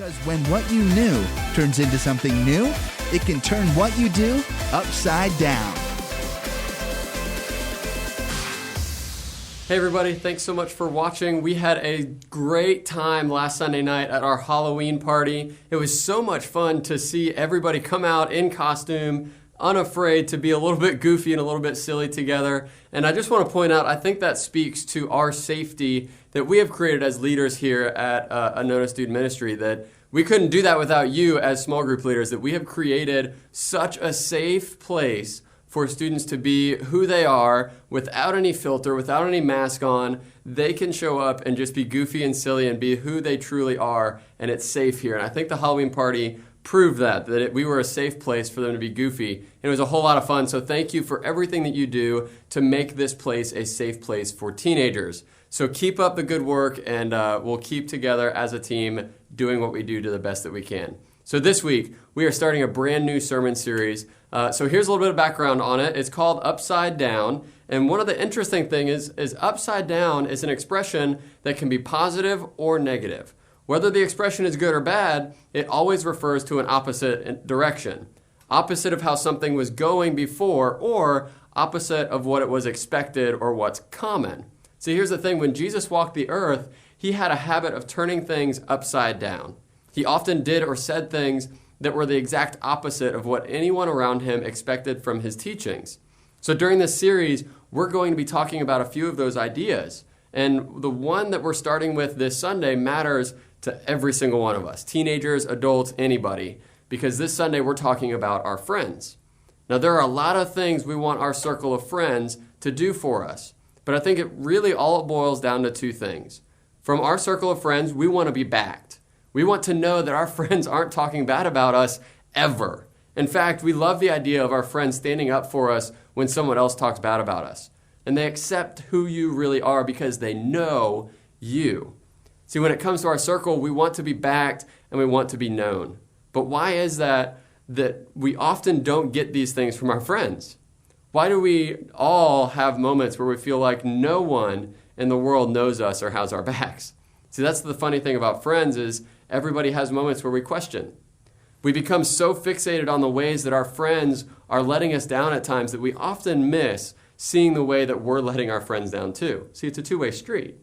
Because when what you knew turns into something new, it can turn what you do upside down. Hey everybody, thanks so much for watching. We had a great time last Sunday night at our Halloween party. It was so much fun to see everybody come out in costume, unafraid to be a little bit goofy and a little bit silly together. And I just want to point out, I think that speaks to our safety that we have created as leaders here at Anona Student Ministry, that we couldn't do that without you as small group leaders, that we have created such a safe place for students to be who they are without any filter, without any mask on. They can show up and just be goofy and silly and be who they truly are, and it's safe here. And I think the Halloween party proved that we were a safe place for them to be goofy. And it was a whole lot of fun, so thank you for everything that you do to make this place a safe place for teenagers. So keep up the good work, and we'll keep together as a team doing what we do to the best that we can. So this week, we are starting a brand new sermon series. So here's a little bit of background on it. It's called Upside Down. And one of the interesting things is upside down is an expression that can be positive or negative. Whether the expression is good or bad, it always refers to an opposite direction. Opposite of how something was going before, or opposite of what it was expected or what's common. See, here's the thing. When Jesus walked the earth, he had a habit of turning things upside down. He often did or said things that were the exact opposite of what anyone around him expected from his teachings. So during this series, we're going to be talking about a few of those ideas. And the one that we're starting with this Sunday matters to every single one of us, teenagers, adults, anybody, because this Sunday we're talking about our friends. Now, there are a lot of things we want our circle of friends to do for us, but I think it really all boils down to two things. From our circle of friends, we want to be backed. We want to know that our friends aren't talking bad about us ever. In fact, we love the idea of our friends standing up for us when someone else talks bad about us. And they accept who you really are because they know you. See, when it comes to our circle, we want to be backed and we want to be known. But why is that we often don't get these things from our friends? Why do we all have moments where we feel like no one in the world knows us or has our backs? See, that's the funny thing about friends is everybody has moments where we question. We become so fixated on the ways that our friends are letting us down at times that we often miss seeing the way that we're letting our friends down too. See, it's a two-way street.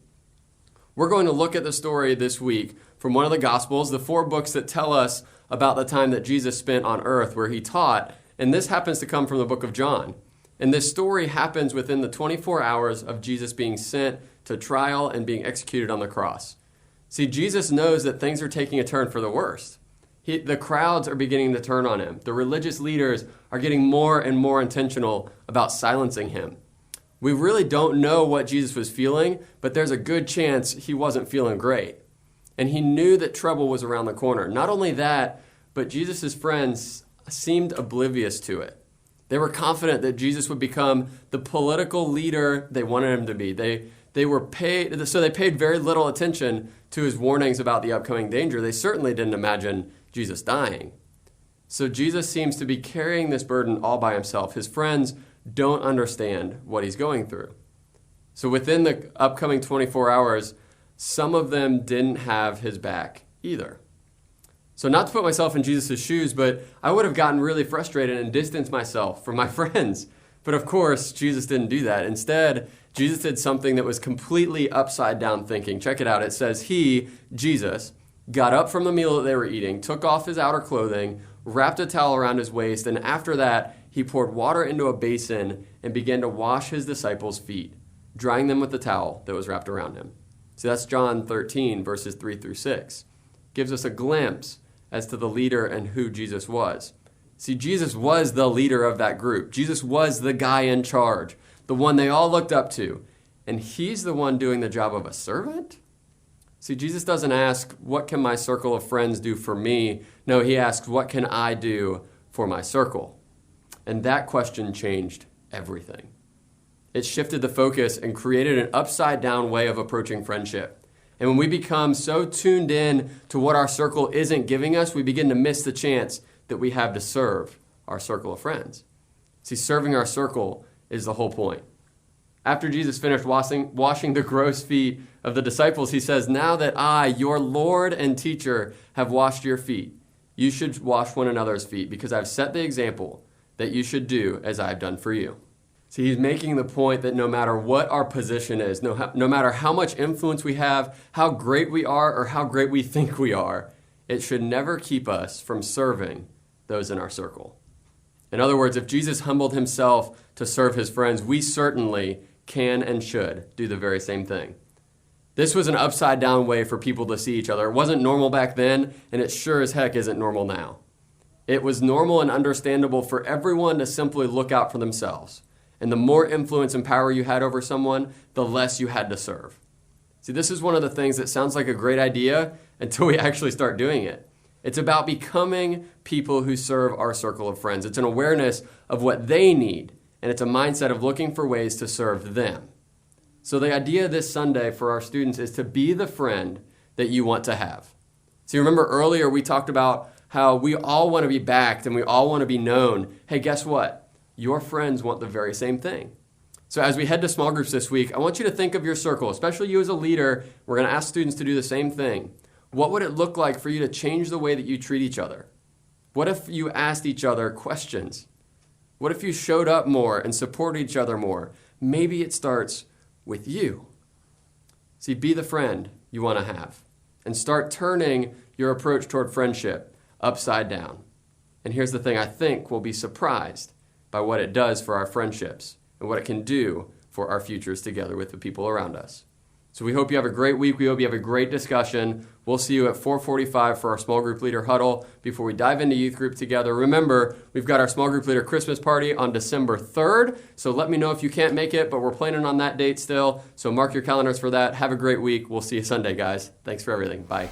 We're going to look at the story this week from one of the Gospels, the 4 books that tell us about the time that Jesus spent on earth where he taught, and this happens to come from the book of John. And this story happens within the 24 hours of Jesus being sent to trial and being executed on the cross. See, Jesus knows that things are taking a turn for the worst. The crowds are beginning to turn on him. The religious leaders are getting more and more intentional about silencing him. We really don't know what Jesus was feeling, but there's a good chance he wasn't feeling great. And he knew that trouble was around the corner. Not only that, but Jesus' friends seemed oblivious to it. They were confident that Jesus would become the political leader they wanted him to be. They were paid, so they paid very little attention to his warnings about the upcoming danger. They certainly didn't imagine Jesus dying. So Jesus seems to be carrying this burden all by himself. His friends don't understand what he's going through. So within the upcoming 24 hours, some of them didn't have his back either. So not to put myself in Jesus' shoes, but I would have gotten really frustrated and distanced myself from my friends. But of course, Jesus didn't do that. Instead, Jesus did something that was completely upside down thinking. Check it out. It says he, Jesus, got up from the meal that they were eating, took off his outer clothing, wrapped a towel around his waist, and after that, he poured water into a basin and began to wash his disciples' feet, drying them with the towel that was wrapped around him. So that's John 13, verses 3 through 6. Gives us a glimpse as to the leader and who Jesus was. See, Jesus was the leader of that group. Jesus was the guy in charge, the one they all looked up to. And he's the one doing the job of a servant? See, Jesus doesn't ask, what can my circle of friends do for me? No, he asks, what can I do for my circle? And that question changed everything. It shifted the focus and created an upside-down way of approaching friendship. And when we become so tuned in to what our circle isn't giving us, we begin to miss the chance that we have to serve our circle of friends. See, serving our circle is the whole point. After Jesus finished washing the gross feet of the disciples, he says, "Now that I, your Lord and teacher, have washed your feet, you should wash one another's feet, because I've set the example that you should do as I've done for you." See, he's making the point that no matter what our position is, no matter how much influence we have, how great we are, or how great we think we are, it should never keep us from serving those in our circle. In other words, if Jesus humbled himself to serve his friends, we certainly can and should do the very same thing. This was an upside down way for people to see each other. It wasn't normal back then, and it sure as heck isn't normal now. It was normal and understandable for everyone to simply look out for themselves. And the more influence and power you had over someone, the less you had to serve. See, this is one of the things that sounds like a great idea until we actually start doing it. It's about becoming people who serve our circle of friends. It's an awareness of what they need, and it's a mindset of looking for ways to serve them. So the idea this Sunday for our students is to be the friend that you want to have. See, remember earlier we talked about how we all want to be backed and we all want to be known. Hey, guess what? Your friends want the very same thing. So as we head to small groups this week, I want you to think of your circle, especially you as a leader. We're going to ask students to do the same thing. What would it look like for you to change the way that you treat each other? What if you asked each other questions? What if you showed up more and supported each other more? Maybe it starts with you. See, be the friend you want to have and start turning your approach toward friendship upside down. And here's the thing, I think we'll be surprised by what it does for our friendships and what it can do for our futures together with the people around us. So we hope you have a great week. We hope you have a great discussion. We'll see you at 4:45 for our small group leader huddle before we dive into youth group together. Remember, we've got our small group leader Christmas party on December 3rd. So let me know if you can't make it, but we're planning on that date still. So mark your calendars for that. Have a great week. We'll see you Sunday, guys. Thanks for everything. Bye.